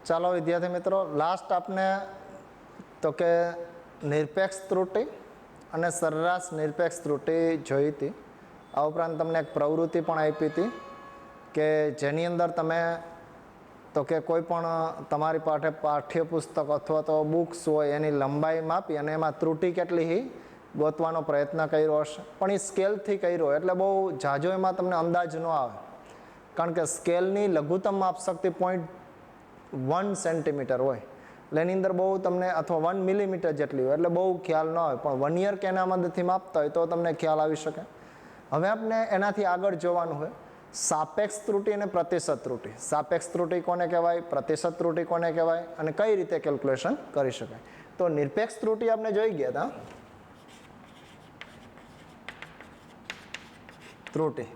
ચાલો વિદ્યાર્થી મિત્રો, લાસ્ટ આપને તો કે નિરપેક્ષ ત્રુટિ અને સરેરાશ નિરપેક્ષ ત્રુટિ જોઈ હતી. આ ઉપરાંત તમને એક પ્રવૃત્તિ પણ આપી હતી કે જેની અંદર તમે તો કે કોઈ પણ તમારી પાસે પાઠ્યપુસ્તક અથવા તો બુક્સ હોય એની લંબાઈ માપી અને એમાં ત્રુટિ કેટલી ગોતવાનો પ્રયત્ન કર્યો હશે, પણ એ સ્કેલથી કર્યો એટલે બહુ ઝાઝો એમાં તમને અંદાજ ન આવે, કારણ કે સ્કેલની લઘુત્તમ માપશક્તિ 0.1 સેન્ટીમીટર હોય એટલે એની અંદર બહુ તમને, અથવા 1 મિલીમીટર જેટલી હોય એટલે બહુ ખ્યાલ ન આવે, પણ વર્નિયર કે એના મદદથી માપતા હોય તો તમને ખ્યાલ આવી શકે. હવે આપણે એનાથી આગળ જોવાનું હોય સાપેક્ષ ત્રુટિ અને પ્રતિશત ત્રુટિ. સાપેક્ષ ત્રુટિ કોને કહેવાય, પ્રતિશત ત્રુટિ કોને કહેવાય અને કઈ રીતે કેલ્ક્યુલેશન કરી શકાય. તો નિરપેક્ષ ત્રુટિ આપણે જોઈ ગયા હતા. ત્રુટિ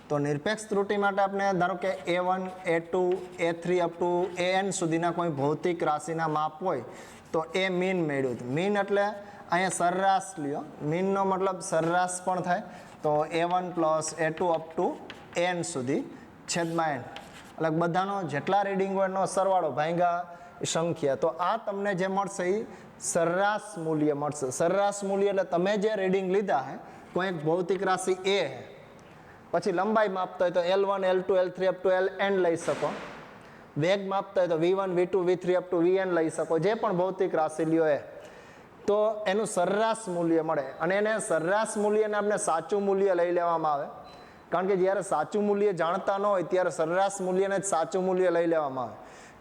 તો નિરપેક્ષ ત્રુટિ માટે આપણે ધારો કે A1 A2 A3 up to AN સુધીના કોઈ ભૌતિક રાશિના માપ હોય તો એ મીન મેળવ્યું હતું. મીન એટલે અહીંયા સરેરાશ લ્યો, મીનનો મતલબ સરેરાશ પણ થાય, તો A1 plus A2 up to AN સુધી છેદમાં n એટલે બધાનો જેટલા રીડિંગ હોય એનો સરવાળો ભાગ્યા સંખ્યા. તો આ તમને જે મળશે એ સરેરાશ મૂલ્ય મળશે. સરેરાશ મૂલ્ય એટલે તમે જે રીડિંગ લીધા હે કોઈ એક ભૌતિક રાશિ A હે, પછી લંબાઈ માપતા હોય તો L1 L2 L3 up to Ln લઈ શકો, વેગ માપતા હોય તો V1 V2 V3 up to Vn લઈ શકો, જે પણ ભૌતિક રાશિ લ્યો એ, તો એનું સરેરાશ મૂલ્ય મળે. અને એને સરેરાશ મૂલ્યને આપણે સાચું મૂલ્ય લઈ લેવામાં આવે, કારણ કે જ્યારે સાચું મૂલ્ય જાણતા ન હોય ત્યારે સરેરાશ મૂલ્યને જ સાચું મૂલ્ય લઈ લેવામાં આવે,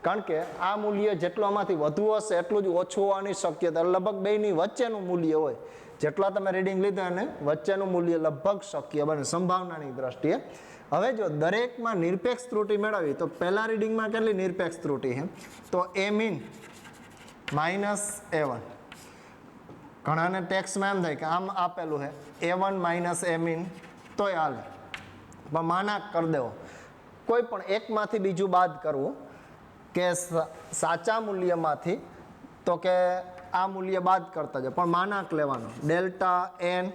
કારણ કે આ મૂલ્ય જેટલું આમાંથી વધુ હશે એટલું જ ઓછું હોવાની શક્યતા, લગભગ બેની વચ્ચેનું મૂલ્ય હોય, જેટલા તમે રીડિંગ લીધા એને વચ્ચેનું મૂલ્ય લગભગ શક્ય બને સંભાવનાની દ્રષ્ટિએ. હવે જો દરેકમાં નિરપેક્ષ ત્રુટિ મેળવી તો પહેલા રીડિંગમાં કેટલી નિરપેક્ષ ત્રુટિ છે, તો A મીન માઇનસ A1. ઘણાને ટેક્સમાં એમ થાય કે આમ આપેલું છે A1 માઇનસ A મીન તોય હાલે, પણ માનાક કરી દેવો, કોઈ પણ એકમાંથી બીજું બાદ કરવું, કે સાચા મૂલ્યમાંથી તો કે આ મૂલ્ય બાદ કરતા જાય પણ માનાક લેવાનો. ડેલ્ટા એન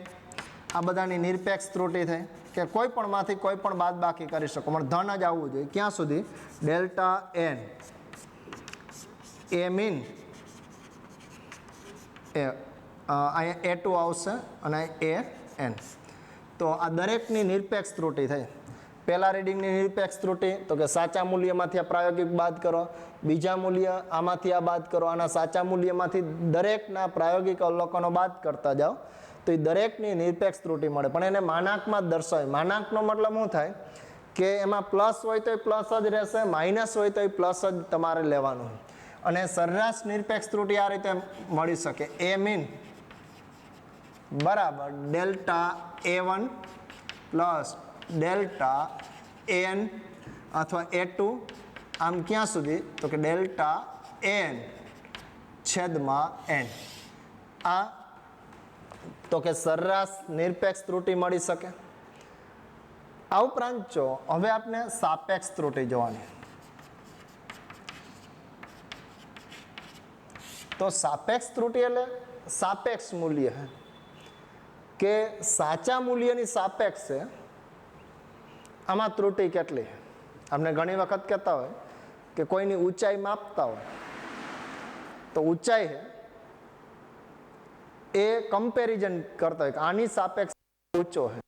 આ બધાની નિરપેક્ષ ત્રુટિ થઈ કે કોઈ પણ માંથી કોઈ પણ બાદ બાકી કરી શકો, પણ ધન જ આવવું જોઈએ. ક્યાં સુધી? ડેલ્ટા એન એ મીન અહીંયા A2 આવશે અને AN. તો આ દરેકની નિરપેક્ષ ત્રુટિ થઈ. પહેલા રીડિંગની નિરપેક્ષ ત્રુટિ તો કે સાચા મૂલ્યમાંથી આ પ્રાયોગિક બાદ કરો, બીજા મૂલ્ય આમાંથી આ બાદ કરો, આના સાચા મૂલ્યમાંથી દરેકના પ્રાયોગિક અવલોકનો બાદ કરતા જાઓ તો એ દરેકની નિરપેક્ષ ત્રુટિ મળે. પણ એને માનાકમાં જ દર્શાવે. માનાકનો મતલબ શું થાય કે એમાં પ્લસ હોય તો એ પ્લસ જ રહેશે, માઇનસ હોય તો એ પ્લસ જ તમારે લેવાનું. અને સરેરાશ નિરપેક્ષ ત્રુટિ આ રીતે મળી શકે. A મીન બરાબર delta A1 plus delta AN અથવા A2, આમ ક્યાં સુધી તો કે ડેલ્ટા AN છેદમાં n. આ તો કે સરેરાશ નિરપેક્ષ ત્રુટિ મળી શકે. આ ઉપરાંત જો હવે આપણે સાપેક્ષ ત્રુટિ જોવાની. તો સાપેક્ષ ત્રુટિ એટલે સાપેક્ષ મૂલ્ય કે સાચા મૂલ્યની સાપેક્ષ છે આમાં ત્રુટિ કેટલી. આપણે ઘણી વખત કહેતા હોય કે કોઈની ઊંચાઈ માપતા હોય તો ઊંચાઈ એ કમ્પેરિઝન કરતા હોય કે આની સાપેક્ષ ઊંચો છે,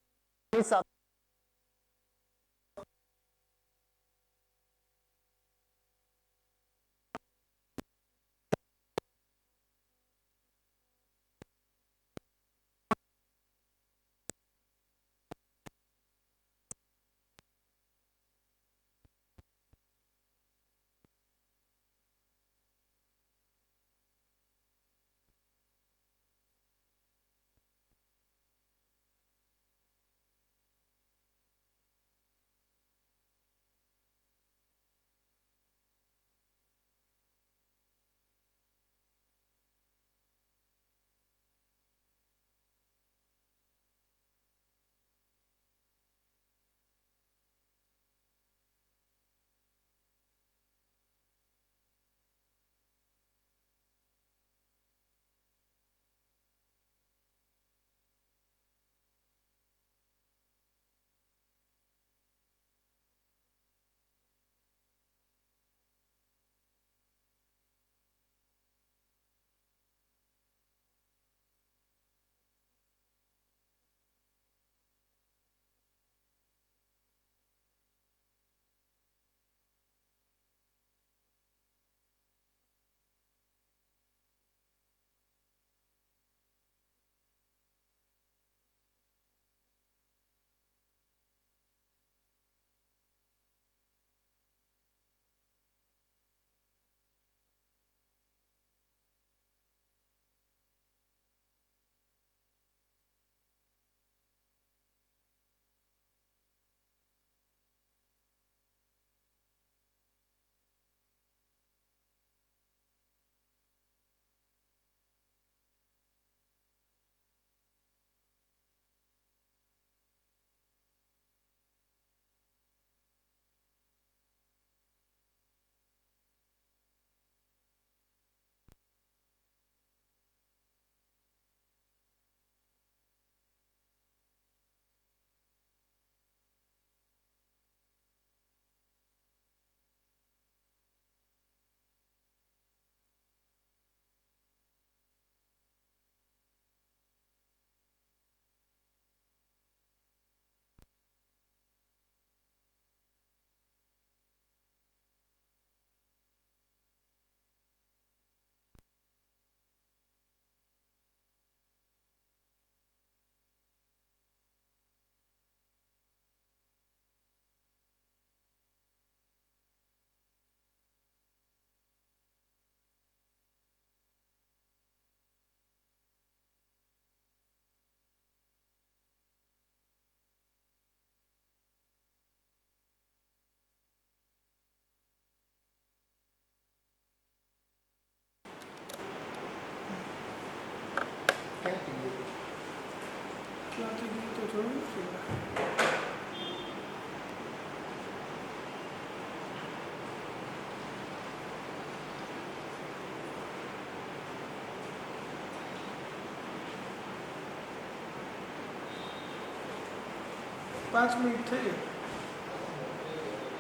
પાંચ મિનિટ થઈ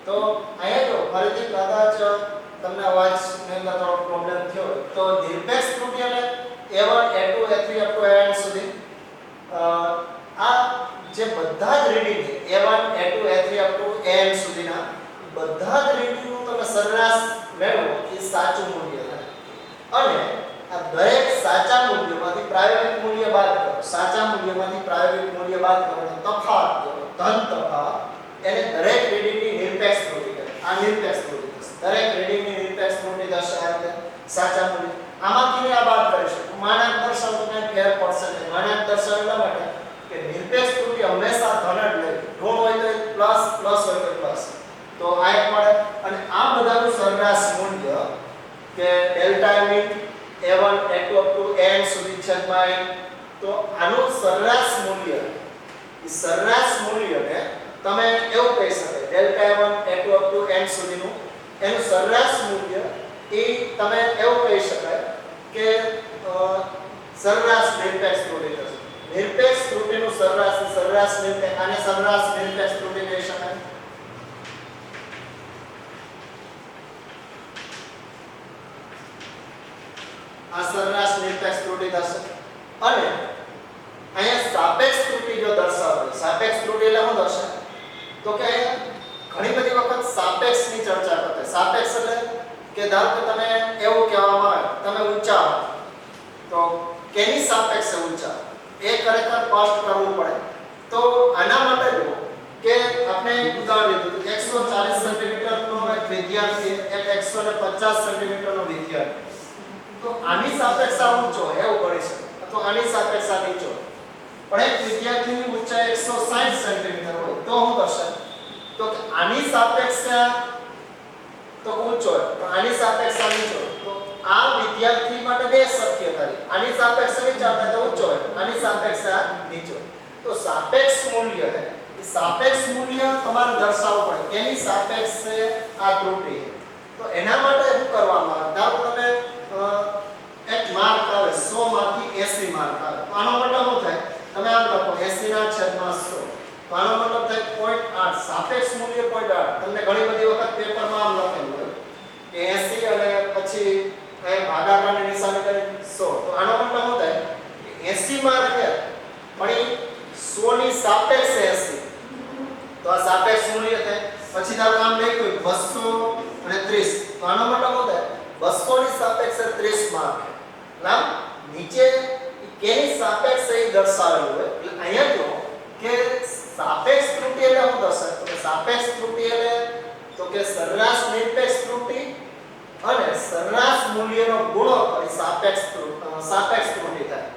તો અહીંયા જો ફરીથી કદાચ તમને અવાજની અંદર થોડો પ્રોબ્લેમ થયો હોય તો નિરપેક્ષ ત્રુટિ એટલે A1 A2 A3 up to AN સુધી આ જે બધા જ reading A1 A2 A3 up to AN સુધીના બધા જ રીડિંગનું તમે સરેરાશ મેળવો એ સાચું મૂલ્ય થાય અને આ દરેક સાચા મૂલ્યમાંથી પ્રાયોગિક મૂલ્ય બાદ કરો સાચા મૂલ્યમાંથી પ્રાયોગિક મૂલ્ય બાદ કરો તફાવત કરો ધન તફાવત એને દરેક રીડિંગની નિરપેક્ષ ત્રુટિ કહે આ નિરપેક્ષ ત્રુટિ દરેક રીડિંગની નિરપેક્ષ ત્રુટિ દર્શાવે સાચા મૂલ્ય આમાંથી આ બાદ કરી શકો માનાંક દર્શાવો તો કંઈ ફેર પડશે નહીં માનાંક દર્શાવે એટલા માટે કે નિરપેક્ષ ત્રુટિ હંમેશા ધન જ લે ઋણ હોય તો પ્લસ પ્લસ હોય તો પ્લસ તો આ એક મળે અને આ બધાનું સરેરાશ મૂલ્ય કે delta mean A1 A2 up to AN સુધી છેદમાં n તો આનું સરેરાશ મૂલ્ય એ સરેરાશ મૂલ્યને તમે એવું કહી શકાય delta A1 A2 up to n સુધીનું એનું સરેરાશ મૂલ્ય એ તમે એવું કહી શકાય કે સરેરાશ નિરપેક્ષ ત્રુટિ થશે નિરપેક્ષ ત્રુટિનું સરેરાશ નિરપેક્ષ આને સરેરાશ નિરપેક્ષ ત્રુટિ કહી શકાય આ સરેરાશ નિરપેક્ષ ત્રુટિ થશે અને અહીંયા સાપેક્ષ ત્રુટિ જો દર્શાવે સાપેક્ષ ત્રુટિ એટલે શું દર્શાવે તો કે ઘણી બધી વખત સાપેક્ષની ચર્ચા કરતા સાપેક્ષ એટલે કે ધારો કે તમે એવું કહેવામાં આવે તમે ઊંચા તો કેની સાપેક્ષે ઊંચા એ ખરેખર સ્પષ્ટ કરવું પડે તો આના માટે જો કે આપણે એક ઉદાહરણ લીધું 140 સેન્ટીમીટરનો એક વિદ્યાર્થી એક 150 સેન્ટીમીટરનો વિદ્યાર્થી તો આની સાપેક્ષે ઊંચો એવું કરી શકે અથવા આની સાપેક્ષે નીચો પણ એક વિદ્યાર્થીની ઊંચાઈ 160 સેન્ટીમીટર હોય તો હું કરશે તો કે આની સાપેક્ષે તો ઊંચો તો આની સાપેક્ષે નીચો તો આ વિદ્યાર્થી માટે બે શક્યતા છે આની સાપેક્ષે નીચો આપણે તો ઊંચો હોય આની સાપેક્ષે નીચો તો સાપેક્ષ મૂલ્ય છે એ સાપેક્ષ મૂલ્ય તમારે દર્શાવવું પડે કેની સાપેક્ષે આ ત્રુટિ તો એના માટે શું કરવામાં આવે ધારો તમે એક માર્ક આવે 100 માંથી 80 માર્ક આવે તો આનો મતલબ શું થાય તમે આમ લખો 80 ના છેદમાં 100 તો આનો મતલબ થાય 0.8 સાપેક્ષ મૂલ્ય 0.8 તમને ઘણી બધી વખત પેપરમાં આમ લખેલું હોય કે 80 અને પછી એ ભાગાકારની નિશાની કરી 100 તો આનો મતલબ શું થાય કે 80 માર્ક છે પણ 100 ની સાપેક્ષે 80 તો આ સાપેક્ષ મૂલ્ય થાય પછી ધારો આમ લખ્યું 230 તો આનો મતલબ શું થાય 200 ની સાપેક્ષે 30 માર્ક લામ નીચે કેની સાપેક્ષે એ દર્શાવેલું હોય એટલે અહીંયા જો કે સાપેક્ષ ત્રુટિ એટલે શું દર્શાવે તો કે સાપેક્ષ ત્રુટિ એટલે તો કે સરેરાશ નિરપેક્ષ ત્રુટિ અને સરેરાશ મૂલ્યનો ગુણોત્તર એ સાપેક્ષ ત્રુટિ થાય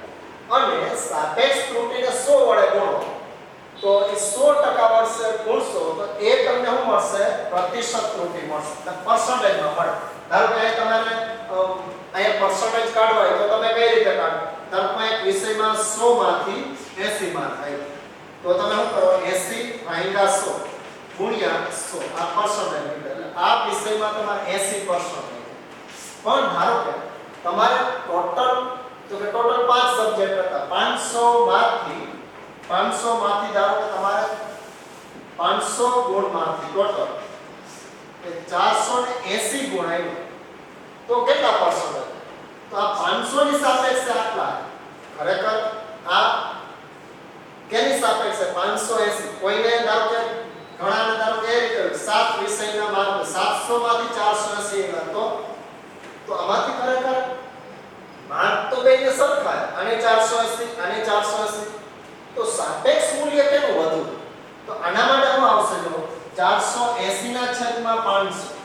અને સાપેક્ષ ત્રુટિને 100 વડે ગુણો તો એ 100% મળશે ગુણશો તો એ તમને શું મળશે પ્રતિશત ત્રુટિ મળશે એટલે પર્સન્ટેજમાં મળે ધારો કે તમારે અહીંયા પર્સન્ટેજ કાઢવા હોય તો તમે કઈ રીતે કાઢો ધારો કે એક વિષયમાં 100 માંથી 80 માર્ક થાય તો તમે શું કરો 80 ભાગ્યા 100 ગુણ્યા 100 આ પર્સન્ટેજ એટલે આ વિષયમાં તમારે 80% પણ ધારો કે તમારે ટોટલ તો કે ટોટલ 5 સબ્જેક્ટ હતા 500 માંથી ધારો કે તમારે 500 ગુણ માંથી ટોટલ એ 480 ગુણ આવ્યો તો કેટલા પર્સન્ટ તો આ 500 ની સાપેક્ષે આટલા ખરેખર આ કેની સાપેક્ષે 580 કોઈને ધારો કે ઘણાને ધારો કે એ રીતે 7 વિષયના માર્ક 700 માંથી 480 તો આમાંથી ખરેખર માર્ક તો બેને સરખા અને 480 અને 480 તો સાપેક્ષ મૂલ્ય કેનું વધુ તો આના માટે શું આવશે જો 480 ના છેદમાં 500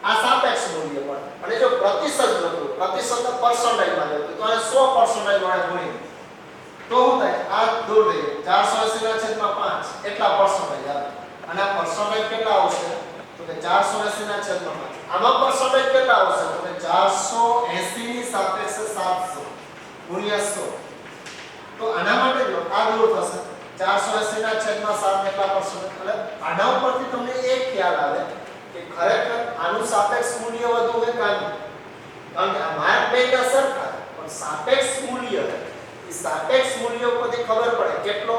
આ સાપેક્ષ મૂલ્ય પણ અને જો પ્રતિશત લખો પ્રતિશત પર્સન્ટેજમાં લખો તો આ 100% વડે ગુણી તો શું થાય આ દૂર થઈ 480 ના છેદમાં 5 એટલા પર્સન્ટેજ આવે અને આ પર્સન્ટેજ કેટલા આવશે તો કે 480 ના છેદમાં 5 આમાં પર્સન્ટેજ કેટલા આવશે તો કે 480 ની સાપેક્ષે 700 ગુણ્યા 100 તો આના માટે જો આ દૂર થશે 480 ના છેદમાં 7 એટલા પરસેન્ટ એટલે આના ઉપરથી તમને એક ખ્યાલ આવે કે ખરેખર આનું સાપેક્ષ મૂલ્ય વધુ હોય કે આનું કારણ કે આ માર્ક બેના સરખા પણ સાપેક્ષ મૂલ્ય એ સાપેક્ષ મૂલ્ય ઉપરથી ખબર પડે કેટલો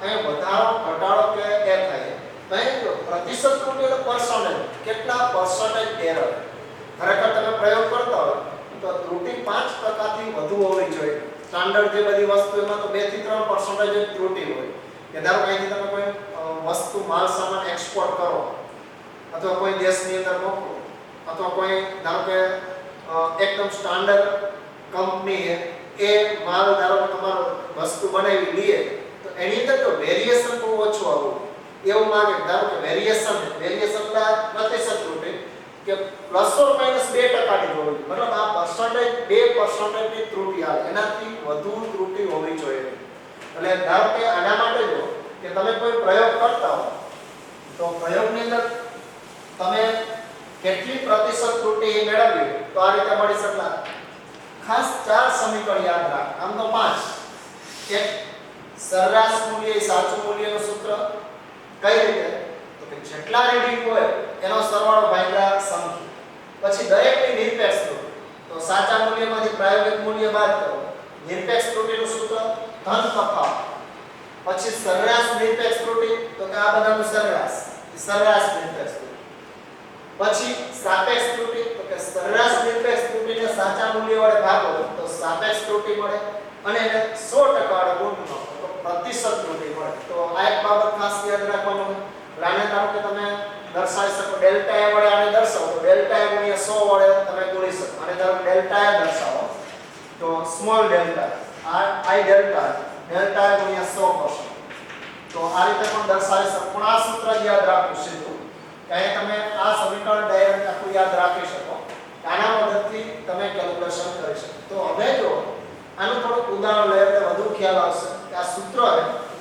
અહીં વધારો ઘટાડો કે એ થાય નહીં જો પ્રતિશત ત્રુટિ એટલે પર્સન્ટેજ કેટલા પર્સન્ટેજ એરર ખરેખર તમે પ્રયોગ કરતા હોય તો ત્રુટિ 5% થી વધુ હોવી જોઈએ સ્ટાન્ડર્ડ જે બધી વસ્તુ એમાં તો 2 થી 3% જ ત્રુટિ હોય કે ધારો કે અહીંથી તમે કોઈ વસ્તુ માલ સામાન એક્સપોર્ટ કરો અથવા કોઈ દેશની અંદર મોકલો અથવા કોઈ ધારો કે એકદમ સ્ટાન્ડર્ડ કંપની એ માલ ધારો કે તમારો વસ્તુ બનાવી લે તો એની અંદર તો વેરિએશન બહુ ઓછું આવવું એવું માંગે ધારો કે વેરિએશન એટલે પ્રતિશત ત્રુટિ કે પ્લસ ઓર માઈનસ 2% ની હોવી મતલબ આ પર્સન્ટેજ 2% ની ત્રુટિ આવે એનાથી વધુ ત્રુટિ હોવી જોઈએ એટલે ધારો કે આના માટે જો કે તમે કોઈ પ્રયોગ કરતા હો તો પ્રયોગની અંદર તમે કેટલી પ્રતિશત ત્રુટિ મેળવવી તો આ રીતે મળી શકે ખાસ 4 સમીકરણ યાદ રાખ આમ તો 5 એક સરેરાશ મૂલ્ય એ સાચું મૂલ્યનું સૂત્ર કઈ રીતે તો કે જેટલા રીડિંગ હોય એનો સરવાળો ભાગ્યા સંખ્યા પછી દરેકની નિરપેક્ષ ત્રુટિ તો સાચા મૂલ્યમાંથી પ્રાયોગિક મૂલ્ય બાદ કરો નિરપેક્ષ ત્રુટિનું સૂત્ર ધન તફાવત પછી સરેરાશ નિરપેક્ષ ત્રુટિ તો કે આ બધાનું સરેરાશ નિરપેક્ષ ત્રુટિ પછી સાપેક્ષ ત્રુટિ તો કે સરેરાશ નિરપેક્ષ ત્રુટિને સાચા મૂલ્ય વડે ભાગો તો સાપેક્ષ ત્રુટિ મળે અને એને 100% વડે ગુણો તો પ્રતિશત ત્રુટિ મળે તો આ એક બાબત ખાસ યાદ રાખવાનું આને ધારો કે તમે દર્શાવી શકો ડેલ્ટા એ વડે આને દર્શાવો તો ડેલ્ટા એ ગુણ્યા 100 વડે તમે ગુણી શકો અને ધારો ડેલ્ટા એ દર્શાવો તો સ્મોલ ડેલ્ટા આઈ ડેલ્ટા એ ગુણ્યા 100% તો આ રીતે પણ દર્શાવી શકો પણ આ સૂત્ર યાદ રાખવું સીધું કે તમે આ સમીકરણ ડાયરેક્ટ આખું યાદ રાખી શકો આના મદદથી તમે કેલ્ક્યુલેશન કરી શકો તો હવે જો આનું થોડું ઉદાહરણ લઈએ તો વધુ ખ્યાલ આવશે કે આ સૂત્ર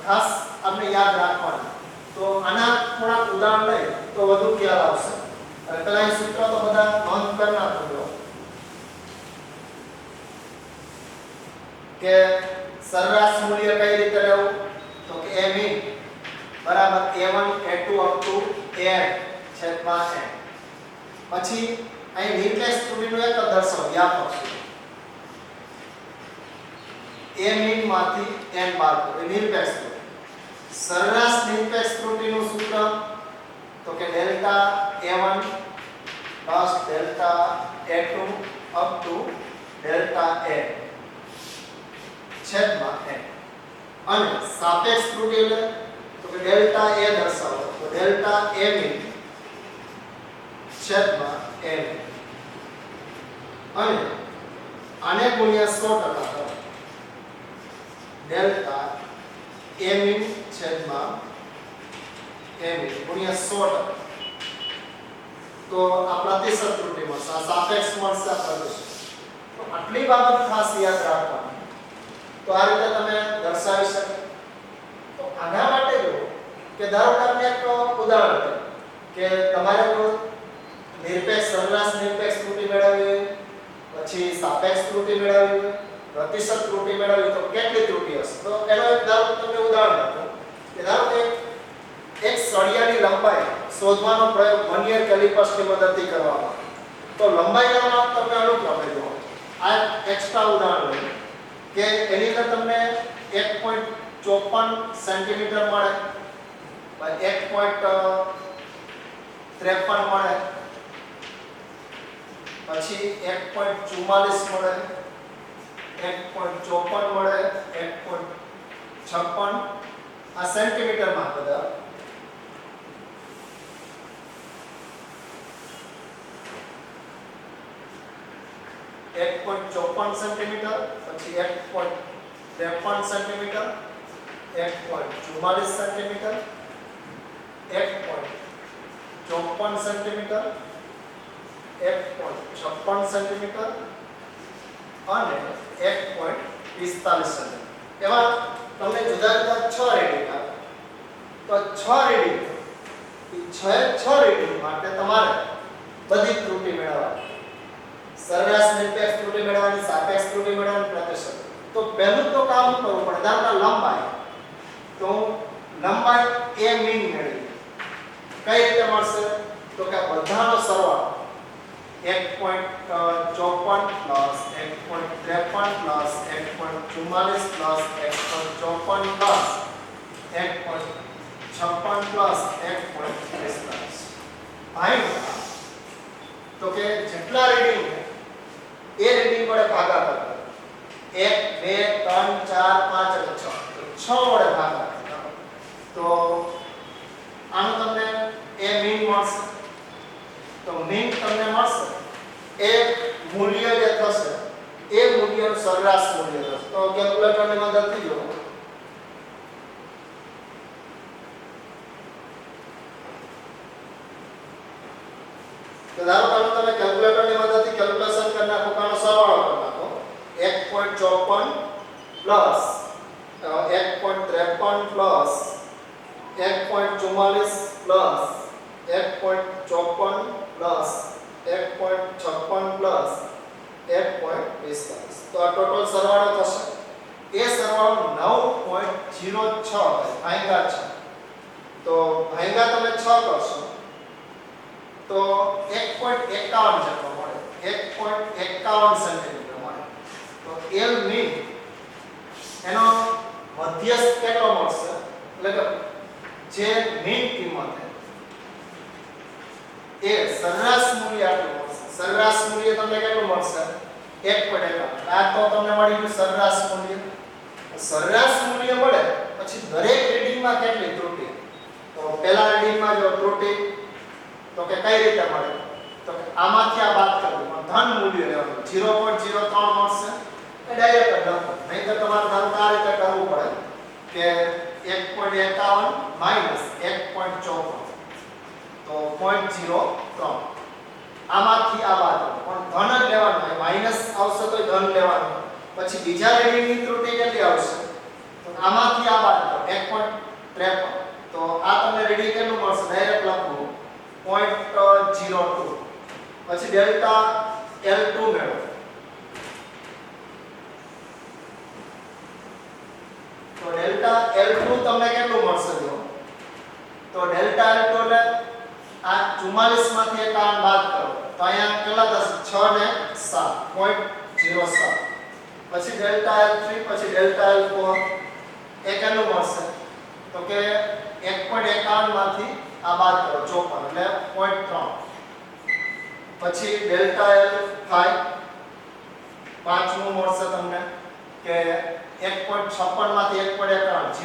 ખાસ આપણે યાદ રાખવાનું તો આના થોડા ઉદાહરણ લઈએ તો વધુ ખ્યાલ આવશે હવે પહેલા આ સૂત્ર તો બધા નોંધ કરી નાખજો કે સરેરાશ મૂલ્ય કઈ રીતે લેવું તો કે a min બરાબર a1 a2 up to an છેદમાં n પછી અહીં નિરપેક્ષ ત્રુટિનું એક દર્શાવો વ્યાપક a min માંથી n બાદ કરો નિરપેક્ષ ત્રુટિ સરેરાશ નિરપેક્ષ ત્રુટિનું સૂત્ર તો કે delta a1 plus delta a2 up to delta n છેદમાં n અને સાપેક્ષ ત્રુટિ એટલે તો કે ડેલ્ટા a દર્શાવો તો ડેલ્ટા a min છેદમાં n અને આને ગુણ્યા 100% કરો ડેલ્ટા a min છેદમાં a min ગુણ્યા 100% તો આ પ્રતિશત ત્રુટિ મળશે આ સાપેક્ષ મળશે આ પ્રતિશત તો આટલી બાબત ખાસ યાદ રાખવાની તો આ રીતે તમે દર્શાવી શકો તો આના માટે જો કે ધારો કે આપણે એક ઉદાહરણ લઈએ કે તમારે જો નિરપેક્ષ સરેરાશ નિરપેક્ષ ત્રુટિ મેળવવી પછી સાપેક્ષ ત્રુટિ મેળવવી પ્રતિશત ત્રુટિ મેળવવી તો કેટલી ત્રુટિ હશે તો એનો એક ધારો તમને ઉદાહરણ આપું કે ધારો કે એક સળિયાની લંબાઈ શોધવાનો પ્રયોગ વર્નિયર કેલિપર્સની મદદથી કરવામાં તો લંબાઈના માપ તમે અનુક્રમે જો આ એક્સ્ટ્રા ઉદાહરણ લઈએ કે એની અંદર તમને 1.54 સેન્ટીમીટર મળે 1.53 મળે પછી 1.44 મળે 1.54 મળે 1.56 આ સેન્ટીમીટર માં બધા 1.54 સેન્ટીમીટર પછી 1.53 સેન્ટીમીટર 1.44 સેન્ટીમીટર 1.54 સેન્ટીમીટર 1.56 સેન્ટીમીટર અને 1.45 સેન્ટીમીટર એવા તમને જુદા જુદા 6 રેડિંગ આવે તો 6 રેડિંગ એ 6 રેડિંગ માટે તમારે બધી ત્રુટિ મેળવવાની સરેરાશ નિરપેક્ષ ત્રુટિ મેળવવાની સાપેક્ષ ત્રુટિ મેળવવાની પ્રતિશત તો પહેલું તો કામ કરવું પડે. ધારો કે લંબાઈ, તો લંબાઈ એ મીન મેળવી કઈ રીતે મળશે? તો કે બધાનો સરવાળો 1.54 plus 1.53 plus 1.44 plus 1.54 plus 1.56 plus 1.45 ભાઈ તો કે જેટલા રીડિંગ એ રીડિંગ વડે ભાગાકાર કરો. 1 2 3 4 5 અને 6 તો 6 વડે ભાગાકાર કરો. તો આનું તમને એ મીન મળશે. તો મીન તમને મળશે એ મૂલ્ય જે થશે એ મૂલ્યનું સરેરાશ મૂલ્ય થશે. તો કેલ્ક્યુલેટરની મદદથી જો તો ધારો કે તમે કેલ્ક્યુલેટરની મદદથી કેલ્ક્યુલેશન કરી નાખો, કાનો સરવાળો કરી નાખો. 1.54 plus 1.53 plus 1.44 plus 1.54 plus 1.56 plus 1.45. તો આ ટોટલ સરવાળો થશે. એ સરવાળો 9.06 ભાગ્યા 6. તો ભાગ્યા તમે 6 કરશો તો 1.51 જેટલો મળે. 1.51 સેન્ટીમીટર મળે. તો L મીન એનો મધ્યસ્થ કેટલો મળશે? એટલે કે જે મીન કિંમત એ સરેરાશ મૂલ્ય આટલું મળશે. સરેરાશ મૂલ્ય તમને કેટલું મળશે? 1.51. આ તો તમને મળી ગયું સરેરાશ મૂલ્ય. સરેરાશ મૂલ્ય મળે પછી દરેક રીડિંગમાં કેટલી ત્રુટિ? તો પહેલા રીડિંગમાં જો ત્રુટિ તો કે કઈ રીતે મળે? તો કે આમાંથી આ બાદ કરવું, ધન મૂલ્ય લેવાનું. 0.03 મળશે એ ડાયરેક્ટ જ લખો. નહીં તો તમારે ધારો આ રીતે કરવું પડે કે 1.51 માઈનસ 1.54 તો 0.03 આમાંથી આ બાદ. પણ ધન જ લેવાનું હોય. માઈનસ આવશે તો ધન લેવાનું. પછી બીજા રીડિંગની ત્રુટિ કેટલી આવશે? તો આમાંથી આ બાદ કરો 1.53. તો આ તમને રીડિંગ કેટલું મળશે? ડાયરેક્ટ લખવું 0.02. પછી ડેલ્ટા L2 મેળવો. તો ડેલ્ટા L2 તમને કેટલું મળશે? જો તો ડેલ્ટા L2 એટલે આ 44 માંથી 51 બાદ કરો તો અહીંયા કેટલા થશે? 6 ને 7 0.07. પછી ડેલ્ટા L3 પછી ડેલ્ટા L4 એ કેટલું મળશે? તો કે 1.51 માંથી આ બાદ કરો 54 એટલે 0.3. પછી ડેલ્ટા L5 પાંચમું મળશે તમને કે 1.56 માંથી 1.51 0.05.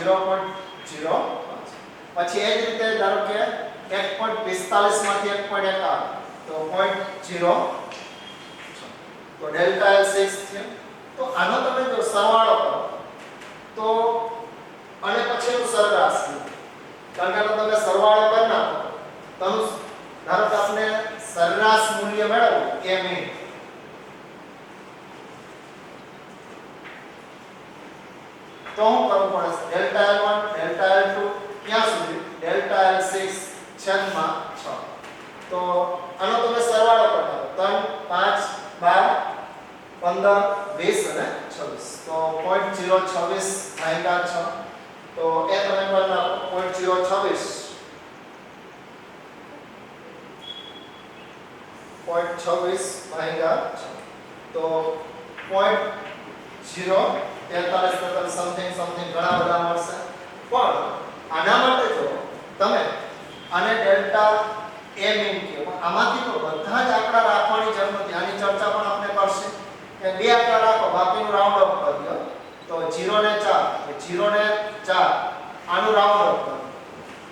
પછી એ જ રીતે ધારો કે 1.45 માંથી 1.51 તો 0.0. તો ડેલ્ટા L6 છે. તો આનો તમે જો સરવાળો કરો તો અને પછી એનું સરેરાશ કારણ કે તમે સરવાળો કરી નાખો તો ધારો કે આપણે સરેરાશ મૂલ્ય મેળવવું એ મીન. તો હું કરવું પડે? ડેલ્ટા L1 ડેલ્ટા L2 ક્યાં સુધી? ડેલ્ટા L6 છેદમાં 6. તો આનો તમે સરવાળો કરતા 3 5 12 15 20 અને 26. તો 0.026 ભાગ્યા 6. તો એ તમે કરી નાખો 0.026 ભાગ્યા 6. તો 0.43 સમથિંગ ઘણા બધા મળશે. પણ આના માટે જો તમે આને ડેલ્ટા એ મીન કહો. આમાંથી તો બધા જ આંકડા રાખવાની જરૂર નથી. આની ચર્ચા પણ આપણે કરશે કે બે આંકડા રાખો બાકીનું રાઉન્ડ અપ કરી દો. તો 0 ને 4 આનું રાઉન્ડ અપ કરો.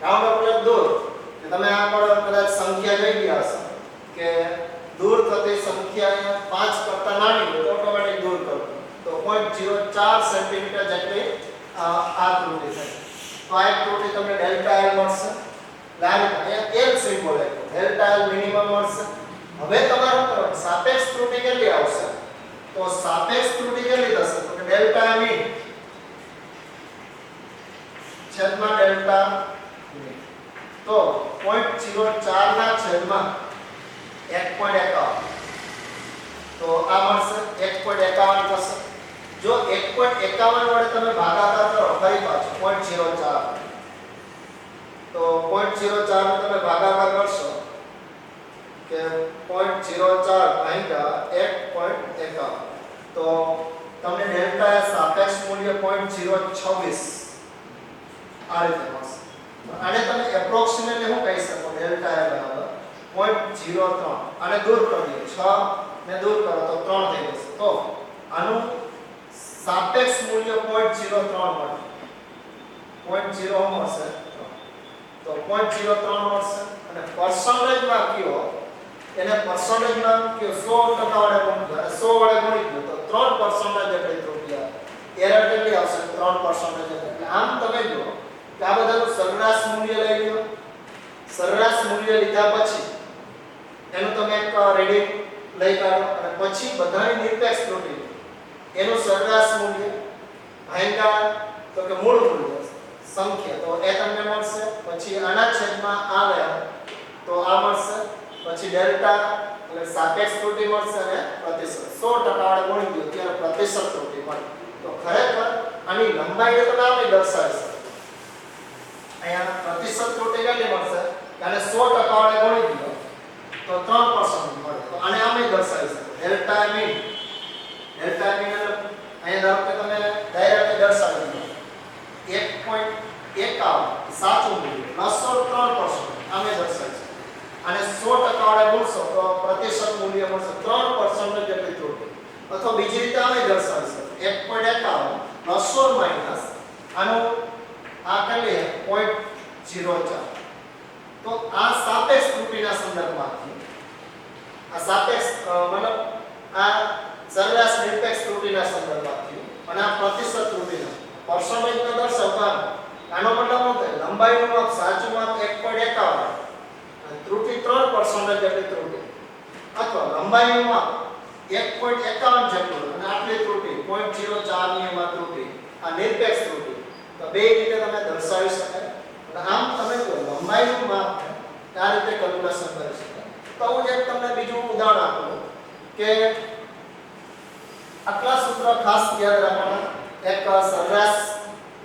રાઉન્ડ અપ એટલે દૂર. કે તમે આ પર કદાચ સંખ્યા જોઈ ગયા હશે કે દૂર થતી સંખ્યા 5 કરતા નાની હોય તો ઓટોમેટિક દૂર કરો. તો 0.04 સેન્ટીમીટર જેટલી આ ત્રુટિ થાય. તો આ એક ત્રુટિ તમને ડેલ્ટા L મળશે. અહીંયા L સિમ્બોલ આપ્યો. ડેલ્ટા L મિનિમમ મળશે. હવે તમારે શું કરવાનું? સાપેક્ષ ત્રુટિ કેટલી આવશે? તો સાપેક્ષ ત્રુટિ કેટલી થશે? તો કે ડેલ્ટા મીન છેદમાં ડેલ્ટા મીન. તો 0.04 ના છેદમાં 1.51. તો આ મળશે 1.51 થશે. જો 1. 1.51 વડે તમે ભાગાકાર કરો ફરી પાછું 0.04 તો 0.04 ને તમે ભાગાકાર કરશો કે 0.04 ભાગ્યા 1.51 તો તમને ડેલ્ટા એ સાપેક્ષ મૂલ્ય 0.026 આ રીતે મળશે. આને તમે એપ્રોક્સિમેટલી શું કહી શકો ડેલ્ટા એ બરાબર 0.03 આને દૂર કરી દો 6 ને દૂર કરો તો 3 થઈ જશે તો આનું સાપેક્ષ મૂલ્ય 0.03 મળશે 0.0 મળશે તો 0.03 મળશે અને પર્સન્ટેજ માં કયો એને પર્સન્ટેજ માં કયો 100% વડે ગુણો 100 વડે ગુણી દો તો 3% જેટલી ત્રુટિ આવે એરર કેટલી આવશે 3% એટલે આમ તમે જો કે આ બધાનું સરેરાશ મૂલ્ય લઈ લો સરેરાશ મૂલ્ય લીધા પછી એનું તમે એક રીડિંગ લઈ કાઢો અને પછી બધાની નિરપેક્ષ ત્રુટિ એનું સરેરાશ મૂલ્ય ભાગ્યા તો કે મૂળ મૂલ્ય સંખ્યા તો એ તમને મળશે પછી આના છેદમાં આ લે તો આ મળશે પછી ડેલ્ટા એટલે સાપેક્ષ ત્રુટિ મળશે અને પ્રતિશત 100% વડે ગુણી દો ત્યારે પ્રતિશત ત્રુટિ મળે તો ખરેખર આની લંબાઈને તમે આમે દર્શાવી શકો અહીંયા પ્રતિશત ત્રુટિ કેટલી મળશે અને 100% વડે ગુણી દો તો 3% મળે તો આને આમે દર્શાવી શકો ડેલ્ટા મીન અહીંયા ધારો કે તમે ડાયરેક્ટ દર્શાવી દો 1.51 સાચું મૂલ્ય +3% આમે દર્શાવી શકો અને 100% વડે ગુણશો તો પ્રતિશત મૂલ્ય મળશે 3% જેટલી ત્રુટિ અથવા બીજી રીતે આમે દર્શાવી શકો 1.51 પ્લસ ઓર માઈનસ આનું આ કેટલી 0.04 તો આ સાપેક્ષ ત્રુટિના સંદર્ભમાં આ સાપેક્ષ મતલબ આ સરેરાશ નિરપેક્ષ ત્રુટિના સંદર્ભમાં અને આ પ્રતિશત ત્રુટિના પર્સન્ટેજમાં દર્શાવતા આનો મતલબ શું થાય લંબાઈનું માપ સાચું માપ 1.51 અને ત્રુટિ 3% જેટલી ત્રુટિ અથવા લંબાઈનું માપ 1.51 જેટલું અને આટલી ત્રુટિ 0.04 ની એમાં ત્રુટિ આ નિરપેક્ષ ત્રુટિ તો બે રીતે તમે દર્શાવી શકાય અને આમ તમે જો લંબાઈનું માપ આ રીતે કેલ્ક્યુલેશન કરી શકાય તો હું એક તમને બીજું ઉદાહરણ આપું કે આટલા સૂત્ર ખાસ યાદ રાખવાના એક સરેરાશ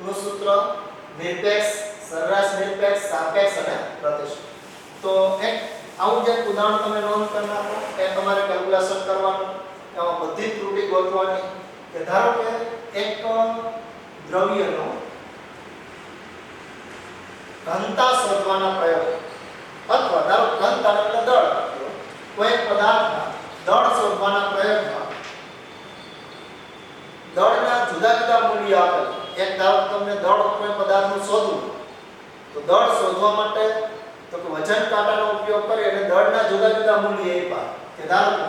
નું સૂત્ર નિરપેક્ષ સરેરાશ નિરપેક્ષ સાપેક્ષ અને પ્રતિશત તો એક આવું જે ઉદાહરણ તમે નોંધ કરી નાખો એ તમારે કેલ્ક્યુલેશન કરવાનું એમાં બધી ત્રુટિ ગોતવાની કે ધારો કે એક દ્રવ્યનો ઘનતા શોધવાના પ્રયોગ અથવા ધારો ઘનતા એટલે દળ કોઈ પદાર્થના દળ શોધવાના પ્રયોગમાં દળના જુદા જુદા મૂલ્ય આપેલ એક ધારો તમને દળ કોઈ પદાર્થનું શોધવું તો દળ શોધવા માટે તો કે વજન કાંટાનો ઉપયોગ કરી અને દળના જુદા જુદા મૂલ્ય આપ્યા કે ધારો કે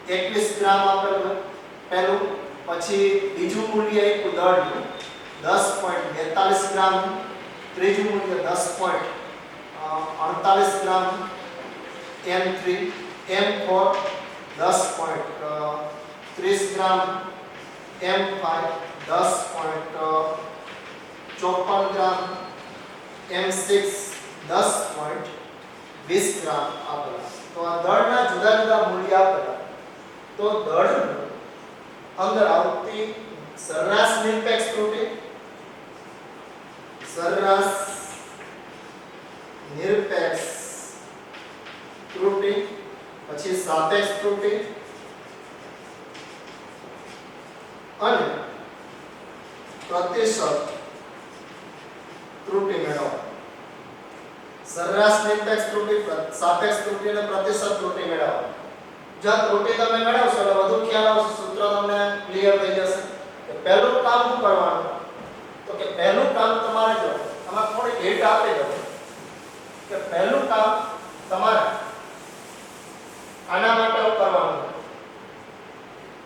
10.21 ગ્રામ આપેલું પહેલું પછી બીજું મૂલ્ય આપ્યું દળનું 10.42 ગ્રામ ત્રીજું મૂલ્ય 10.48 ગ્રામ M3 M4 10.30 ગ્રામ M5 10.54 ગ્રામ M6 10.20 ગ્રામ આપેલા તો આ દળના જુદા જુદા મૂલ્ય આપેલા તો દળ અંદર આવતી સરેરાશ નિરપેક્ષ ત્રુટિ સરેરાશ નિરપેક્ષ ત્રુટિ પછી સાપેક્ષ ત્રુટિ અને પ્રતિશત ત્રુટિ મેળવો સરેરાશ નિરપેક્ષ ત્રુટિ સાપેક્ષ ત્રુટિ અને પ્રતિશત ત્રુટિ મેળવો જો ત્રુટિ તમે મેળવશો એટલે વધુ ખ્યાલ આવશે સૂત્ર તમને ક્લિયર થઈ જશે કે પહેલું કામ શું કરવાનું તો કે પહેલું કામ તમારે જો આમાં થોડી હિન્ટ આપી દો કે પહેલું કામ તમારે આના માટે શું કરવાનું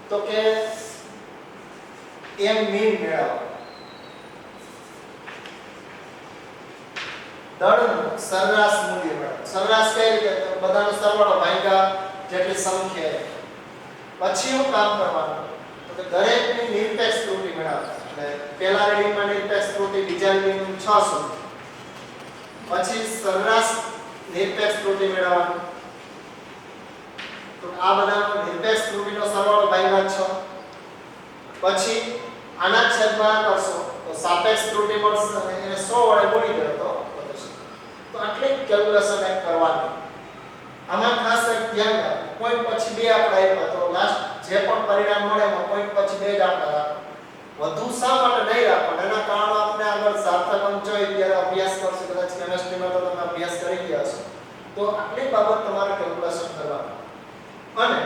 તો કે M મીન મેળવો દળનું સરેરાશ મૂલ્ય મેળવો સરેરાશ કઈ રીતે તો બધાનો સરવાળો ભાગ્યા જેટલી સંખ્યા પછી શું કામ કરવાનું તો કે દરેકની નિરપેક્ષ ત્રુટિ મેળવવાની એટલે પહેલા રીડિંગમાં નિરપેક્ષ ત્રુટિ બીજા રીડિંગમાં 6 સુધી પછી સરેરાશ નિરપેક્ષ ત્રુટિ મેળવવાની તો આ બધાનો નિરપેક્ષ ત્રુટિનો સરવાળો ભાગ્યા 6 પછી આના છેદમાં કરશો તો સાપેક્ષ ત્રુટિ મળશે અને એને 100 વડે ગુણી દો તો તો આટલી કેલ્ક્યુલેશન એક કરવાની. આમાં ખાસ એક ધ્યાન રાખો, પોઈન્ટ પછી 2 આંકડા આપ્યા તો લાસ્ટ જે પણ પરિણામ મળે એમાં પોઈન્ટ પછી 2 જ આંકડા રાખો. વધુ શા માટે નહીં રાખવાના? એના કારણો આપણે આગળ સાર્થક અંક જોઈએ ત્યારે અભ્યાસ કરશું, કદાચ કેમેસ્ટ્રીમાં તો તમે અભ્યાસ કરી ગયા છો. તો આટલી બાબત તમારે કેલ્ક્યુલેશન કરવાની. અને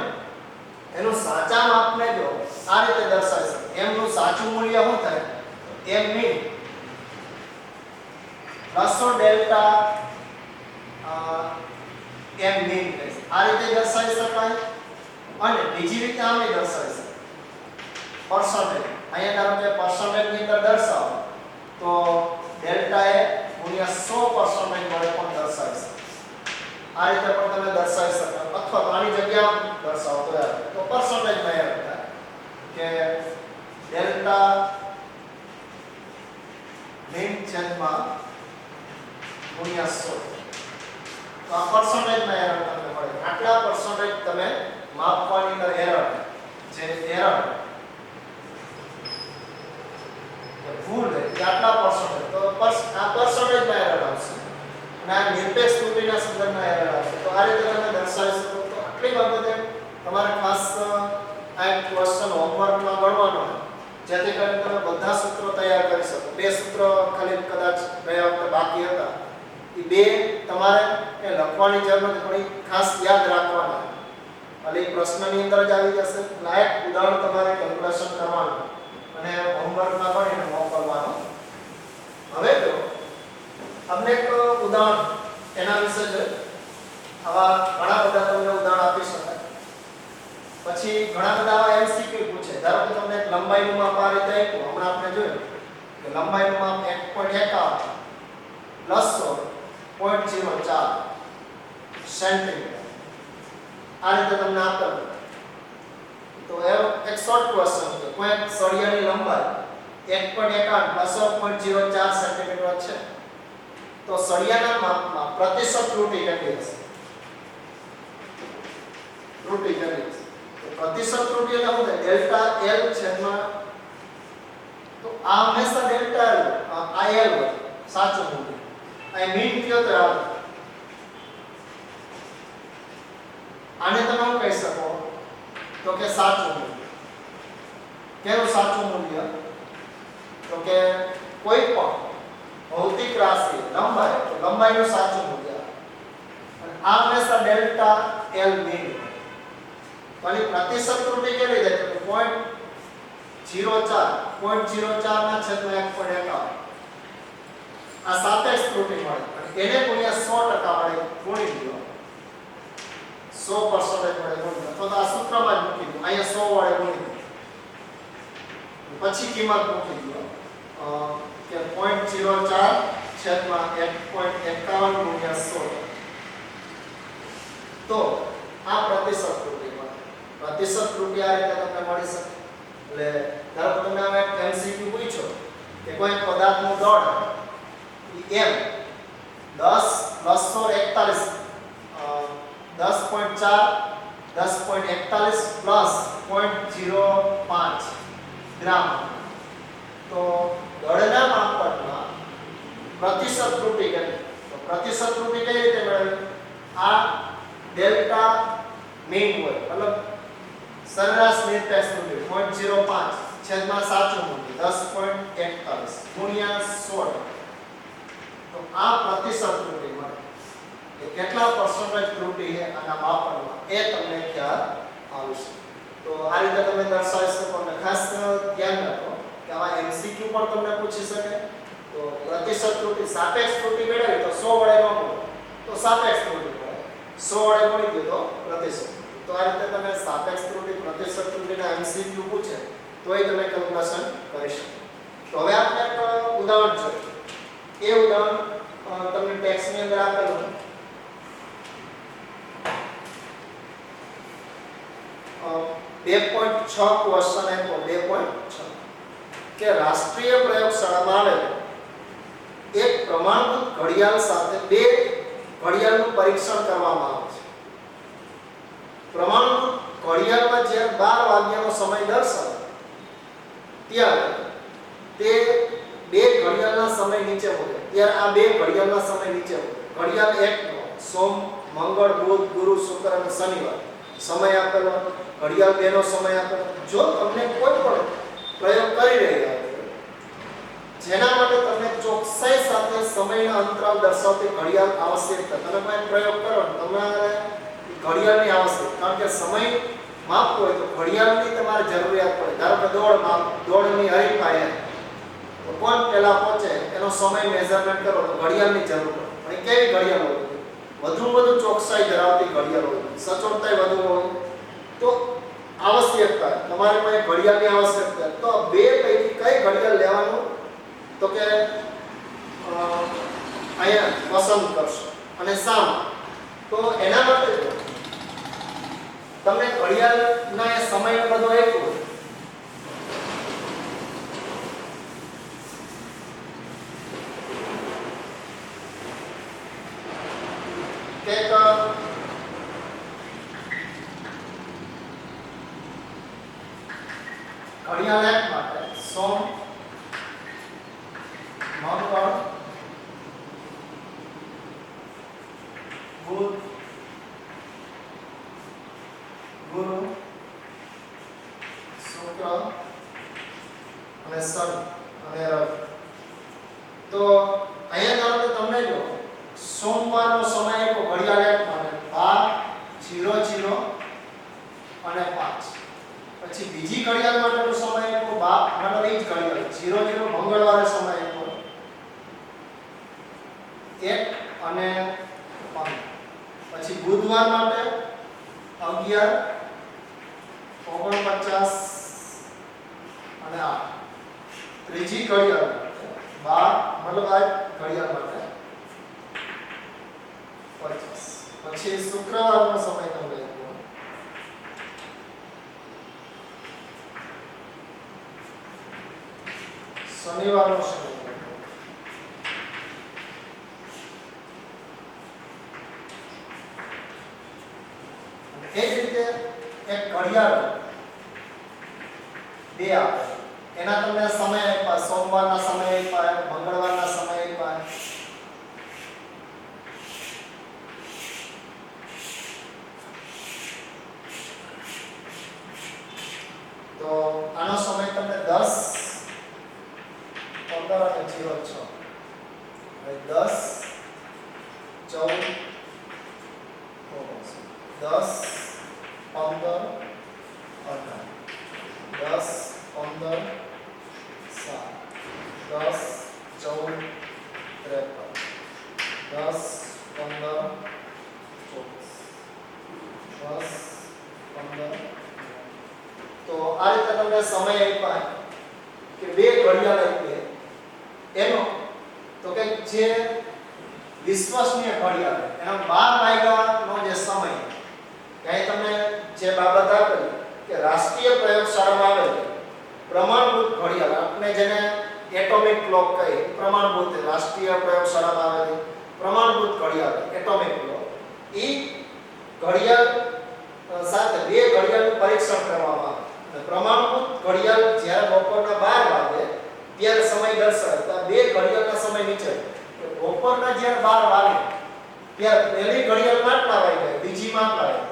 એનું સાચા માપને જો આ રીતે દર્શાવી શકે. m નું સાચું મૂલ્ય શું થાય? m મીન પ્લસો ડેલ્ટા m મીન આ રીતે દર્શાવી શકાય. અને બીજી રીતે આમે દર્શાવી શકાય પર્સન્ટેજ. અહીંયા ધારો કે પર્સન્ટેજ ની અંદર દર્શાવો તો ડેલ્ટા એ ગુણ્યા 100% વડે પણ દર્શાવી શકાય. આ રીતે પણ તમે દર્શાવી શકો. અથવા તો આની જગ્યાએ દર્શાવો તો પર્સન્ટેજ માં એ લખાય કે ડેલ્ટા મીન છેદમાં ગુણ્યા 100. તો આ પર્સન્ટેજ માં એરર તમને મળે. આટલા પર્સન્ટેજ તમે માપવાની અંદર એરર જે એરર ભૂલ છે આટલા પર્સન્ટેજ તો આ પર્સન્ટેજ માં એરર આવશે અને આ નિરપેક્ષ ત્રુટિના સંદર્ભમાં એરર આવશે. તો આ રીતે તમે દર્શાવી શકો. તો આટલી બાબતે તમારે ખાસ આ એક ક્વેશ્ચન હોમવર્કમાં ગણવાનો જેથી કરીને તમે બધા સૂત્રો તૈયાર કરી શકો. બે સૂત્રો ખાલી કદાચ ગયા વખતે બાકી હતા એ બે તમારે એ લખવાની જરૂર નથી પણ ખાસ યાદ રાખવાના. એટલે પ્રશ્નની અંદર જ આવી જશે. લાયક ઉદાહરણ તમારે કેલ્ક્યુલેશન કરવાનું અને હોમવર્કમાં ગણીને મોકલવાનું. હવે જો આપણે એક ઉદાહરણ એના વિશે જોઈએ. આવા ઘણા બધા તમને ઉદાહરણ આપી શકાય. પછી ઘણા બધા આવા એમસીક્યુ પૂછે. ધારો કે તમને એક લંબાઈનું માપ આ રીતે આપ્યું. હમણાં આપણે જોયું કે લંબાઈનું માપ 1.51 પ્લસ 0.04 સેન્ટીમીટર આ રીતે તમને આપેલું. તો એ એક શોર્ટ ક્વેશ્ચન છે. કોઈ એક સળિયાની લંબાઈ 1.51 પ્લસ 0.04 સેન્ટીમીટર છે. તો સળિયાના માપમાં પ્રતિશત ત્રુટિ કેટલી હશે? ત્રુટિ કેટલી હશે? તો પ્રતિશત ત્રુટિ એટલે શું થાય? ડેલ્ટા L છેદમાં તો આ હંમેશા ડેલ્ટા L આ L હોય સાચું મૂલ્ય. આ મીન કયો તો આવે. આને તમે શું કહી શકો? તો કે સાચું મૂલ્ય. કેનું સાચું મૂલ્ય? તો કે કોઈ પણ ભૌતિક રાશિ લંબાઈ તો લંબાઈનું સાચું મૂલ્ય. અને આ હંમેશા ડેલ્ટા L મીન. પછી પ્રતિશત ત્રુટિ કેટલી થાય? તો 0.04 ના છેદમાં 1.51 આ સાપેક્ષ ત્રુટિ મળે. અને એને ગુણ્યા 100% વડે ગુણી દો. 100% વડે ગુણી દો. તો આ સૂત્રમાં જ મૂકી દો. અહીંયા 100 વડે ગુણી દો. પછી કિંમત મૂકી દો કે 0.04 છેદમાં 1.51 ગુણ્યા 100. તો આ પ્રતિશત ત્રુટિ મળે. પ્રતિશત ત્રુટિ આ રીતે તમને મળી શકે. એટલે ધારો કે તમે હવે એમસીક્યુ પૂછ્યો કે કોઈ પદાર્થનું દળ m 10 + 141 10.4 10.41 પ્લસ 0.05 ગ્રામ. તો દળના માપનમાં પ્રતિશત ત્રુટિ કેટલી? તો પ્રતિશત ત્રુટિ કઈ રીતે મેળવવી? આ ડેલ્ટા મીન હોય મતલબ સરેરાશ નિરપેક્ષ ત્રુટિ 0.05 છેદમાં સાચું મૂલ્ય 10.41 ગુણ્યા 100. તો આ પ્રતિશત ત્રુટિ મળે. એ કેટલા પર્સન્ટેજ ત્રુટિ છે આના માપનમાં એ તમને ખ્યાલ આવશે. તો આ રીતે તમે દર્શાવી શકો. અને ખાસ ધ્યાન રાખો કે આવા એમસીક્યુ પણ તમને પૂછી શકે. તો પ્રતિશત ત્રુટિ સાપેક્ષ ત્રુટિ મેળવી તો 100 વડે ન ગુણો તો સાપેક્ષ ત્રુટિ મળે. 100 વડે ગુણી દો તો પ્રતિશત. તો આ રીતે તમે સાપેક્ષ ત્રુટિ પ્રતિશત ત્રુટિના એમસીક્યુ પૂછે તો એ તમે કેલ્ક્યુલેશન કરી શકો. તો હવે આપણે એક ઉદાહરણ જોઈએ. એ ઉદાહરણ તમને ટેક્સ્ટની અંદર આપેલું છે. 2.6 ક્વેશ્ચન આપ્યો. 2.6 કે રાષ્ટ્રીય પ્રયોગશાળામાં આવેલ એક પ્રમાણભૂત ઘડિયાળ સાથે બે ઘડિયાળનું પરીક્ષણ કરવામાં આવે છે. પ્રમાણભૂત ઘડિયાળમાં જ્યારે 12 વાગ્યાનો સમય દર્શાવે ત્યારે તે બે ઘડિયાળના સમય નીચે મૂકે ત્યારે આ બે ઘડિયાળના સમય નીચે મૂકે. ઘડિયાળ 1 નો સોમ મંગળ બુધ ગુરુ શુક્ર અને શનિવાર સમય આપેલો, ઘડિયાળ 2 નો સમય આપેલો. જો તમને કોઈ પણ પ્રયોગ કરી રહ્યા છો જેના માટે તમને ચોકસાઈ સાથે સમયના અંતરાલ દર્શાવતી ઘડિયાળ આવશ્યકતા, તમે કોઈ પ્રયોગ કરો તમારે ઘડિયાળની આવશ્યક, કારણ કે સમય માપવો હોય તો ઘડિયાળની તમારે જરૂરિયાત પડે. ધારો કે દોડની હરીફાઈ તો કોણ પહેલા પહોંચે એનો સમય મેઝરમેન્ટ કરો તો ઘડિયાળની જરૂર પડે. અને કેવી ઘડિયાળ હોય? વધુ ચોકસાઈ ધરાવતી ઘડિયાળ હોય, સચોટતા વધુ હોય તો આવશ્યકતા તમારે કોઈ ઘડિયાળની આવશ્યકતા. તો બે પૈકી કઈ ઘડિયાળ લેવાનું તો કે અહીંયા પસંદ કરશો અને શા તો એના માટે તમને ઘડિયાળના સમય બધો એક હોય કે ઘડિયાળ એક માટે સોમ મંગળ બુધ ગુરુ શુક્ર અને શનિ અને રવિ. તો અહીંયા ધારો કે તમને જો સોમવારનો સમય આપ્યો ઘડિયાળ એક માટે 12:00 અને 5. પછી બીજી ઘડિયાળ માટેનો સમય આપ્યો માનો એ જ ઘડિયાળ 00 મંગળવારે સમય આપ્યો 1 અને 5. પછી બુધવાર માટે 11:49 અને 8. ત્રીજી ઘડિયાળ 12 મતલબ આ ઘડિયાળ માટે 50. પછી શુક્રવારનો સમય તમને આપ્યો શનિવારનો સમય એ જ રીતે એક ઘડિયાળ બે આપે એના તમને સમય આપ્યા સોમવારના સમય આપ્યા મંગળવારના સમય આપ્યા તો આનો સમય તમને 10, 15 અને 06 હવે 10, 14, 10, 15, 18, 10, 15, 7, 10, 14, 53, 10, 15, 24, 10, 15. તો આ રીતે તમને સમય આપ્યા કે બે ઘડિયાળ આપી એનો તો કે જે વિશ્વસનીય ઘડિયાળ એનો 12 વાગ્યાનો જે સમય ત્યાં તમને જે બાબત આપેલી કે રાષ્ટ્રીય પ્રયોગશાળામાં આવેલી પ્રમાણભૂત ઘડિયાળ આપણે જેને એટોમિક ક્લોક કહે પ્રમાણભૂત રાષ્ટ્રીય પ્રયોગશાળામાં આવેલી પ્રમાણભૂત ઘડિયાળ એટોમિક ક્લોક એ ઘડિયાળ સાથે બે ઘડિયાળનું પરીક્ષણ કરવામાં આવે. પ્રમાણભૂત ઘડિયાળ જ્યારે બપોરના 12 વાગે ત્યારે સમય દર્શાવે તો બે ઘડિયાળના સમય નીચે કે બપોરના જ્યારે 12 વાગે ત્યારે પહેલી ઘડિયાળ માટલા વાગે બીજી માટલા વાગે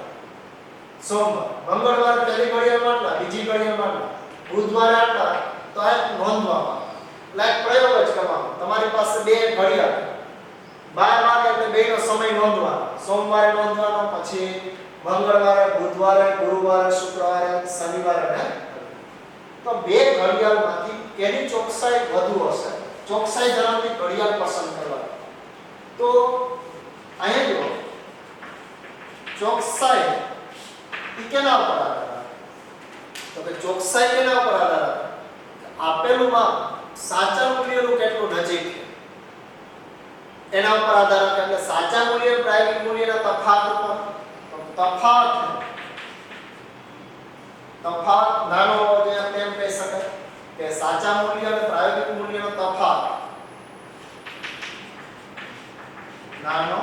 સોમવાર મંગળવાર પહેલી ઘડિયાળ માટલા બીજી ઘડિયાળ માટલા બુધવારે આટલા તો આ નોંધવામાં લાઈક પ્રયોગ જ કરવાનો. તમારી પાસે બે ઘડિયાળ 12 વાગે એટલે બેનો સમય નોંધવાનો સોમવારે નોંધવાનો પછી મંગળવારે બુધવારે ગુરુવારે શુક્રવારે શનિવારે ને તો બે ઘડિયાળમાંથી કેની ચોકસાઈ વધુ હશે ચોકસાઈ ધરાવતી ઘડિયાળ પસંદ કરવાની. તો અહીંયા જો ચોકસાઈ એ કેના ઉપર આધાર રાખે તો કે ચોકસાઈ કેના ઉપર આધાર રાખે આપેલું માપ સાચા મૂલ્યનું કેટલું નજીક છે એના ઉપર આધાર રાખે. એટલે સાચા મૂલ્ય પ્રાયોગિક મૂલ્યના તફાવત ઉપર તફાવત નાનો હોવો જોઈએ તેમ કહી શકાય કે સાચા મૂલ્ય અને પ્રાયોગિક મૂલ્યનો તફાવત નાનો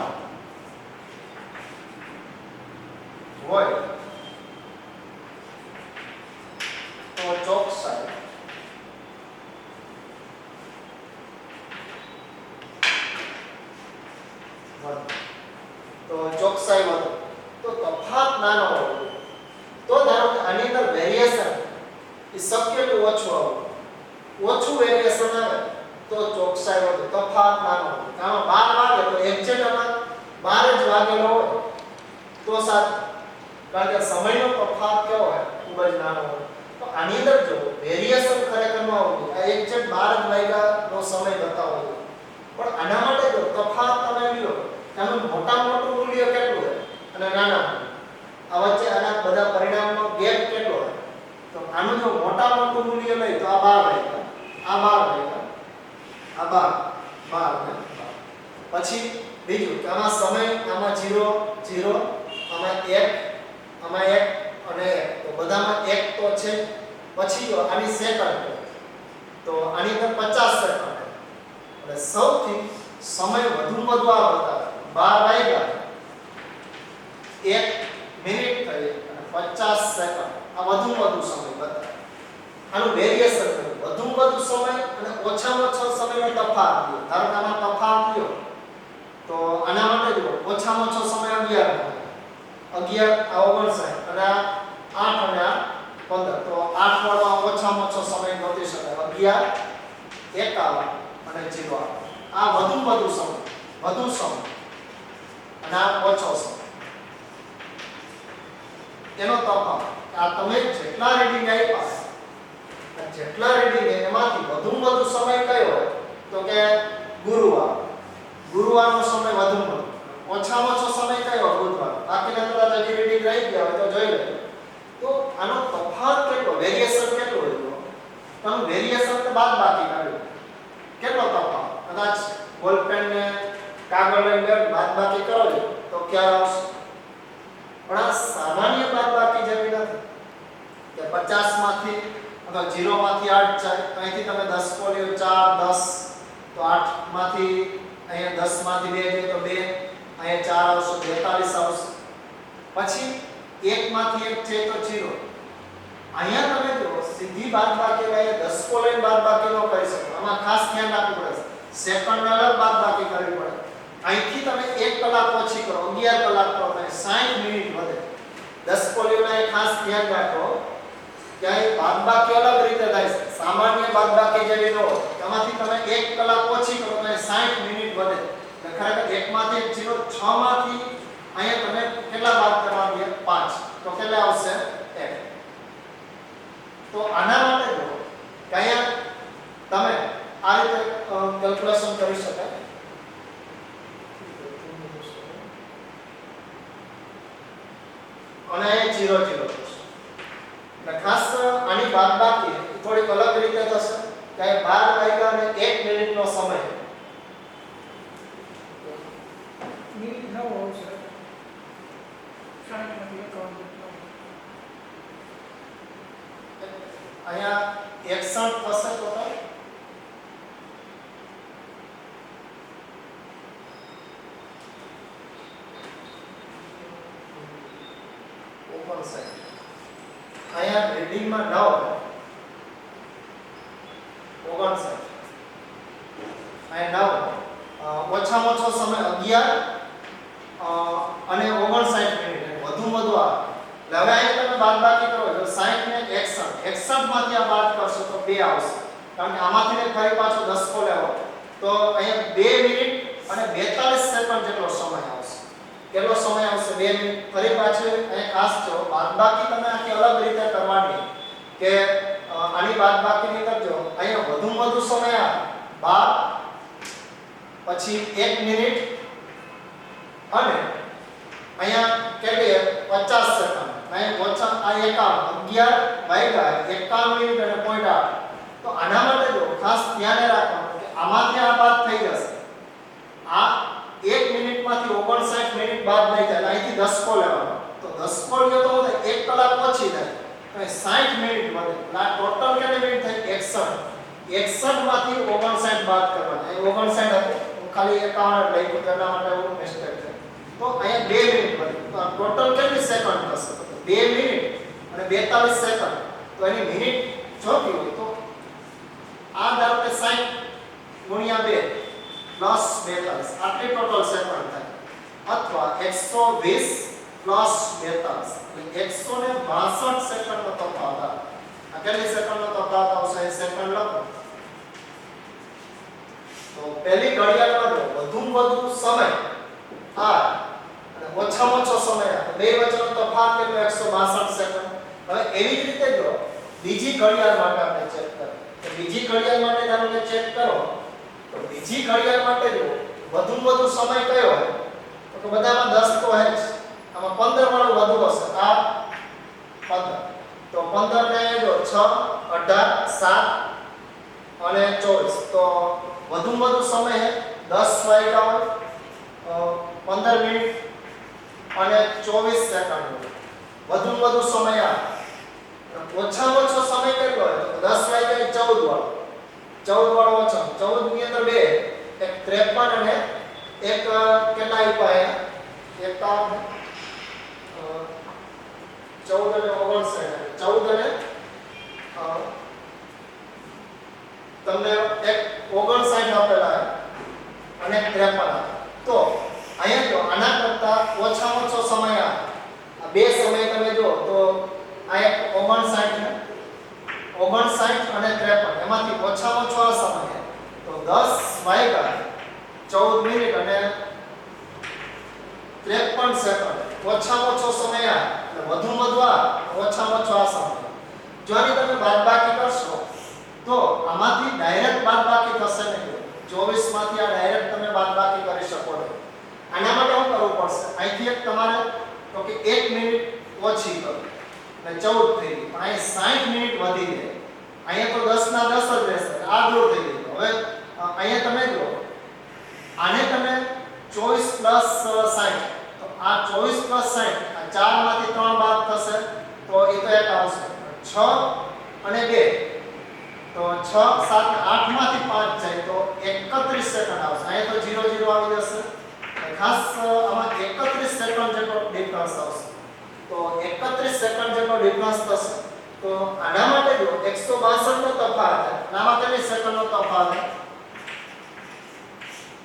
હોય તો ચોકસાઈ તો તફાવત નાનો હોવો જોઈએ. તો ધારો કે આની અંદર વેરિએશન એ શક્ય તો ઓછું આવે. ઓછું વેરિએશન આવે તો ચોકસાઈ વધે, તફાવત નાનો હોય. આમાં 12 વાગે તો એક્ઝેક્ટ આમાં 12 જ વાગેલો હોય તો સાચું, કારણ કે સમયનો તફાવત કેવો હોય, ખૂબ જ નાનો હોય. તો આની અંદર જો વેરિએશન ખરેખર ન આવવું, આ એક્ઝેક્ટ 12 જ વાગ્યાનો સમય બતાવવો જોઈએ. પણ આના માટે જો તફાવત તમે લ્યો, આનું મોટા મોટું મૂલ્ય કેટલું હોય અને નાના આ વચ્ચે આના બધા પરિણામનો ગેપ કેટલો હોય, તો આનું જો મોટા મોટું મૂલ્ય લઈ તો આ 12 વાગ્યા, આ 12 વાગ્યા, આ 12 પછી બીજું કે આમાં સમય, આમાં 0 0, આમાં 1, આમાં 1 અને 1, તો બધામાં 1 તો છે. પછી જો આની સેકન્ડ તો આની અંદર 50 સેકન્ડ, એટલે સૌથી સમય વધુ આ બતાવે 12 વાગ્યા 1 મિનિટ થઈ અને 50 સેકન્ડ, આ વધુ સમય બતાવે. આનું વેરિએશન કર્યું, વધુ સમય અને ઓછામાં ઓછો સમયનો તફાવત લ્યો. ધારો કે આમાં તફાવત લ્યો તો આના માટે જો ઓછામાં ઓછો સમય 11 આ 59 અને આ 8 અને આ 15, તો 8 વાળો ઓછામાં ઓછો સમય ગોતી શકાય. 11 51 અને 0 આ વધુ સમય અને આ ઓછો સમય, એનો તફાવત. આ તમે જેટલા રીડિંગ આપ્યા, જેટલા રીડિંગ એમાંથી વધુ સમય કયો હોય તો કે ગુરુવારનો સમય વધુ, ઓછામાં ઓછો સમય કયો હોય બુધવાર. બાકીના કદાચ હજી રીડિંગ રહી ગયા હોય તો જોઈ લેજો. તો આનો તફાવત કેટલો, વેરિએશન કેટલો હોય, તમે વેરિએશન કે બાદબાકી કાઢ્યું, કેટલો તફાવત. કદાચ બોલપેન ને કાગળ લઈને બાદબાકી કરો તો ક્યારે આવશે. પણ આ સામાન્ય બાદબાકી જેવી નથી કે 50 માંથી અથવા 0 માંથી 8 જાય તો અહીંથી તમે 10 બોલ્યો 4 10, તો 8 માંથી અહીંયા 10 માંથી 2 જાય તો 2, અહીંયા 4 આવશે 42 આવશે. પછી 1 માંથી 1 છે તો 0. અહીંયા તમે જો સીધી બાદબાકી લઈને 10 કો લઈને બાદબાકી ન કરી શકો. આમાં ખાસ ધ્યાન રાખવું પડે, સેકન્ડ અલગ બાદબાકી કરવી પડે. અહીંથી તમે 1 કલાક ઓછી કરો, 11 કલાક કરો તો 60 મિનિટ વધે. 10 કો લઈને ખાસ ધ્યાન રાખો કે અહીં બાદબાકી અલગ રીતે થાય છે. સામાન્ય બાદબાકી જેવી ન હોય, તેમાંથી તમે 1 કલાક ઓછી કરો તો 60 મિનિટ વધે. એટલે ખરેખર 1 માંથી 1 0, 6 માંથી અહીંયા તમે કેટલા બાદ કરવા દે 5, તો કેટલા આવશે 1. તો આના માટે જો કે અહીંયા તમે આ રીતે કેલ્ક્યુલેશન કરી શકાય. અને 0 0 એટલે ખાસ આની બાદબાકી થોડીક અલગ રીતે થશે કે 12 વાગ્યા અને 1 મિનિટનો સમય મિનિટ ન હોય છે 60 માંથી 51. અહીંયા 61 થશે ટોટલ. અહીંયા રીડિંગમાં 9 59, અહીંયા 9 ઓછામાં ઓછો સમય 11 અને 59 મિનિટ, વધુ આવે. એટલે હવે અહીંયા તમે બાદબાકી કરો જો 60 ને 61 માંથી આ બાદ કરશો તો 2 આવશે, કારણ કે આમાંથી ફરી પાછો 10 કો લેવો તો અહીંયા 2 મિનિટ અને 42 સેકન્ડ જેટલો સમય આવશે. કેટલો સમય આવશે 2 મિનિટ. ફરી પાછું અહીંયા ખાસ જો બાદબાકી તમે આખી અલગ રીતે કરવાની કે આની બાદબાકીની કરજો. અહીંયા વધુ સમય આવે 12, પછી 1 મિનિટ અને અહીંયા કેટલી 50 સેકન્ડ. અહીંયા ઓછા આ 11 વાગ્યા 51 મિનિટ અને 0.8. તો આના માટે જો ખાસ ધ્યાન રાખવાનું કે આમાંથી આ બાદ થઈ જશે. આ 1 મિનિટમાંથી 59 મિનિટ બાદ નહીં થાય. અહીંથી 10 કો લેવાનો, તો 10 કો લ્યો તો 1 કલાક ઓછી થાય તો 60 મિનિટ વધે. એટલે આ ટોટલ કેટલી મિનિટ થાય 61. 61 માંથી 59 બાદ કરવાના. અહીં 59 હતું, ખાલી 51 લખ્યું તેના માટે એવું મિસ્ટેક છે. તો અહીંયા 2 મિનિટ વધે. તો આ ટોટલ કેટલી સેકન્ડ થશે 2 મિનિટ અને 42 સેકન્ડ. તો એની મિનિટ જોતી હોય તો આ ધારો કે 60 ગુણ્યા 2 પ્લસ 42 આટલી ટોટલ સેકન્ડ થાય. અથવા 120 પ્લસ 42 એટલે 162 સેકન્ડનો તફાવત આવે. આ કેટલી સેકન્ડનો તફાવત આવશે એ સેકન્ડ લખો. તો પહેલી ઘડિયાળમાં જો વધુમાં વધુ સમય આ અને ઓછામાં ઓછો સમય આ બે વચ્ચેનો તફાવત કેટલો 162 સેકન્ડ. હવે એવી જ રીતે જો બીજી ઘડિયાળ માટે આપણે ચેક કરીએ. તો બીજી ઘડિયાળ માટે ધારો કે ચેક કરો તો બીજી ઘડિયાળ માટે જો વધુમાં વધુ સમય કયો હોય તો બધામાં 10 તો હોય જ. આમાં 15 વાળો વધુ હશે. આ 15 તો 15 ને જો 6 18 7 અને 24 તો વધુમાં વધુ સમય હે 10 વાગ્યા હોય 15 મિનિટ અને 24 સેકન્ડ. વધુમાં વધુ સમય આ ઓછામાં ઓછો સમય કેટલો હોય તો 10 વાગ્યા 14 વાળો 14 વાળો ઓછો 14 ની અંદર બે એક 53 અને એક કેટલા આપ્યા એક 14 અને 59 14 અને તમને એક 59 આપેલા અને 53 તો અહીંયા જો આના કરતા ઓછામાં ઓછો સમય આ બે સમય તમે જો તો આ એક 59 અને 53 એમાંથી ઓછામાં ઓછો આ સમય તો 10 વાગ્યા 14 મિનિટ અને 53 સેકન્ડ ઓછામાં ઓછો સમય આ એટલે વધુમાં વધુ આ ઓછામાં ઓછો આ સમય. જો આની તમે બાદબાકી કરશો તો આમાંથી ડાયરેક્ટ બાદબાકી થશે નહીં. 24 માંથી આ ડાયરેક્ટ તમે બાદબાકી કરી શકો નહીં. આના માટે શું કરવું પડશે અહીંથી એક તમારે તો કે 1 મિનિટ ઓછી કરો એટલે 14 થઈ ગઈ પણ અહીં 60 મિનિટ વધી ગઈ. અહીંયા તો 10 ના 10 જ રહેશે આ દૂર થઈ ગયું. હવે અહીંયા તમે જો આને તમે 24 60 તો આ 24 60 આ 4 માંથી 3 બાદ થશે તો એ તો એક આવશે 6 અને 2 તો 6 7 8 માંથી 5 જાય તો 31 સેકન્ડ આવશે. અહીંયા તો 0 0 આવી જશે. ખાસ આમાં 31 સેકન્ડ જેટલો ડિફરન્સ આવશે. તો 31 સેકન્ડ જેટલો ડિફરન્સ થશે. તો આના માટે જો 162 નો તફાવત છે આમાં કેટલી સેકન્ડનો તફાવત છે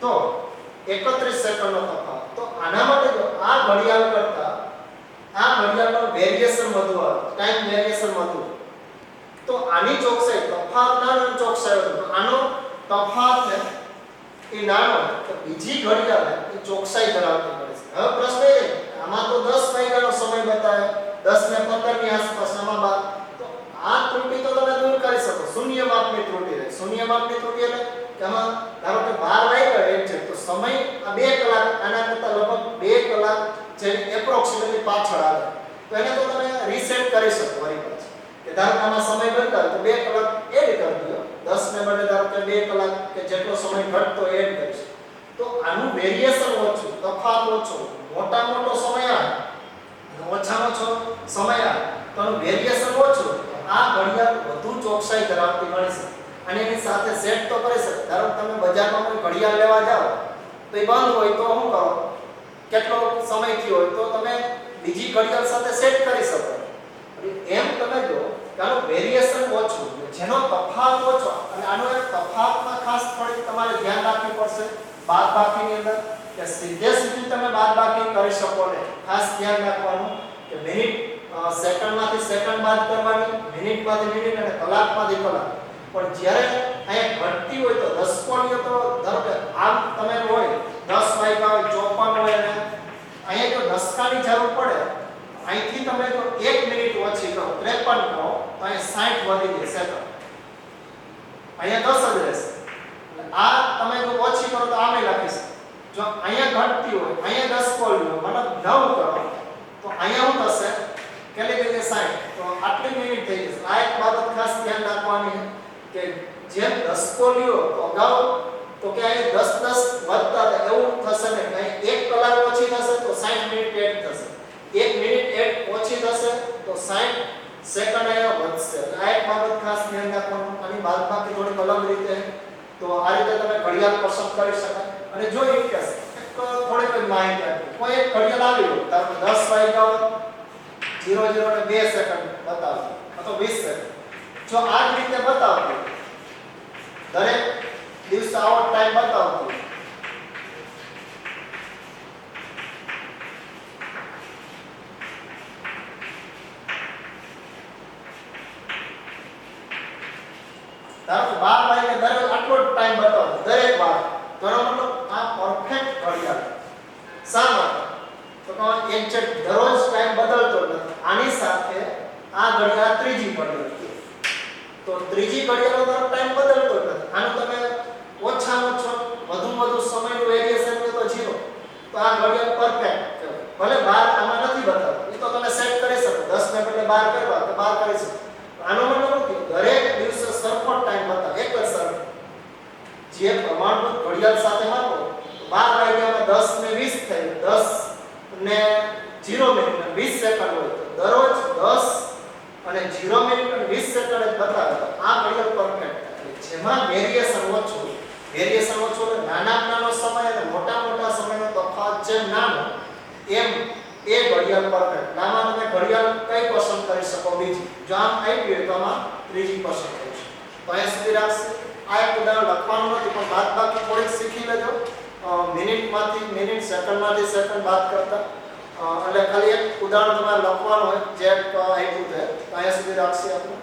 તો 31 સેકન્ડનો તફાવત. તો આના માટે જો આ ઘડિયાળ કરતા આ ઘડિયાળનો વેરીએશન વધુ આવે ટાઈમ વેરીએશન વધુ તો આની ચોકસાઈ તફાવત નાનો ચોકસાઈ વધુ. તો આનો તફાવત ને એ નાનો તો બીજી ઘડિયાળ એ ચોકસાઈ ધરાવતી પડે છે. હવે પ્રશ્ન એ આમાં તો 10 વાગ્યાનો સમય બતાવે 10 ને 15 ની આસપાસ આમાં બાદ તો આ ત્રુટિ તો તમે દૂર કરી શકો. શૂન્ય માપની ત્રુટિ રહે. શૂન્ય માપની ત્રુટિ એટલે કે આમાં ધારો કે 12 વાગ્યા એમ છે તો સમય આ 2 કલાક આના કરતા લગભગ 2 કલાક જે એપ્રોક્સિમેટલી પાછળ આવે તો એને તો તમે રીસેટ કરી શકો વળી પાછું કે ધારો કે આમાં સમય બદલાય તો 2 કલાક એડ કરી દો 10 ને બદલે ધારો કે 2 કલાક કે જેટલો સમય ઘટતો એડ કરીશ તો આનું વેરીએશન ઓછું તફાવત ઓછો મોટો સમય આવે ઓછામાં ઓછો સમય આવે તો આનું વેરીએશન ઓછું આ ઘડિયાળ વધુ ચોકસાઈ ધરાવતી મળી શકે. અને એની સાથે સેટ તો કરી શકે. ધારો કે તમે બજારમાં કોઈ ઘડિયાળ લેવા જાઓ તો એ બંધ હોય તો શું કરો કેટલો સમય થયો હોય તો તમે બીજી ઘડિયાળ સાથે સેટ કરી શકો. એમ તમે જો કે આનું વેરીએશન ઓછું જેનો તફાવત ઓછો અને આનો એક તફાવતમાં ખાસ થોડી તમારે ધ્યાન રાખવું પડશે બાદબાકીની અંદર કે સીધે સીધી તમે બાદબાકી કરી શકો ને ખાસ ધ્યાન રાખવાનું કે મિનિટ સેકન્ડમાંથી સેકન્ડ બાદ કરવાની મિનિટમાંથી મિનિટ અને કલાકમાંથી કલાક. પણ જ્યારે અહીંયા ઘટતી હોય તો દસકોણીઓ તો ધારો કે આમ તમે હોય 10 વાગ્યા હોય 54 હોય અને અહીંયા જો દસકાની જરૂર પડે અહીંથી તમે જો 1 મિનિટ ઓછી કરો 53 કરો તો અહીંયા 60 વધી જશે સેકન્ડ અહીંયા 10 જ રહેશે. આ તમે જો ઓછી કરો તો આમે લખી શકો. જો અહીંયા ઘટતી હોય અહીંયા 10 કોલ્યો મતલબ 9 કરો તો અહીંયા શું થશે કેટલી થઈ જશે 60 તો આટલી મિનિટ થઈ જશે. આ એક બાબત ખાસ ધ્યાન રાખવાની કે જેમ 10 કોલ્યો તો અગાઉ તો કે અહીં 10 વધતા હતા એવું થશે ને અહીં 1 કલાક ઓછી થશે તો 60 મિનિટ એડ થશે. 1 મિનિટ એડ ઓછી થશે તો 60 સેકન્ડ અહીંયા વધશે. આ એક બાબત ખાસ ધ્યાન રાખવાનું. આની બાદબાકી થોડી અલગ રીતે તો આ રીતે તમે ઘડિયાળ પસંદ કરી શકાય. અને જો એક કેસ થોડી કોઈ માહિતી આપી કોઈ એક ઘડિયાળ આવી હોય તો 10 વાગ્યા 00 અને 2 સેકન્ડ બતાવે અથવા 20 સેકન્ડ જો આ જ રીતે બતાવતું દરેક દિવસે આવો ટાઈમ બતાવતું ધારો કે 12 વાગે દરેક આટલો જ ટાઈમ બતાવો દરેક વાર, તો એનો મતલબ આ પરફેક્ટ ઘડિયાળ. શા માટે? તો કે એક્ઝેક્ટ દરરોજ ટાઈમ બદલતો નથી. આની સાથે આ ઘડિયાળ ત્રીજી ઘડિયાળ છે. તો ત્રીજી ઘડિયાળનો દર ટાઈમ બદલતો નથી. આનું તમે ઓછામાં ઓછો વધુમાં વધુ સમયનું વેરિએશન હોય તો 0. તો આ ઘડિયાળ પરફેક્ટ કહેવાય. ભલે 12 આમાં નથી બતાવતું, એ તો તમે સેટ કરી શકો. 10 ને બદલે 12 કરવા તો 12 કરી શકો. આનો મતલબ શું કે દરેક દિવસે સરખો ટાઈમ બતાવે, એક જ સરખો. જે પ્રમાણભૂત ઘડિયાળ સાથે માપો તો 12 વાગ્યામાં 10 ને 20 થાય, 10 ને 0 મિનિટ ને 20 સેકન્ડ હોય તો દરરોજ 10 અને 0 મિનિટ અને 20 સેકન્ડ જ બતાવે તો આ ઘડિયાળ પરફેક્ટ થાય. જેમાં વેરિએશન ઓછું એટલે નાનો સમય અને મોટા સમયનો તફાવત જેમ નાનો એમ એ ઘડિયાળ પરફેક્ટ. આમાં તમે ઘડિયાળ કઈ પસંદ કરી શકો બીજી? જો આમ આવી હોય તો આમાં ત્રીજી પસંદ કરી શકો. તો અહીંયા સુધી રાખશે. આ એક ઉદાહરણ લખવાનું નથી પણ બાદબાકી થોડીક શીખી લેજો. મિનિટ સેકન્ડમાંથી સેકન્ડ બાદ કરતા એટલે ખાલી એક ઉદાહરણ તમારે લખવાનું હોય જે આપ્યું છે. તો અહીંયા સુધી રાખશે આપણે.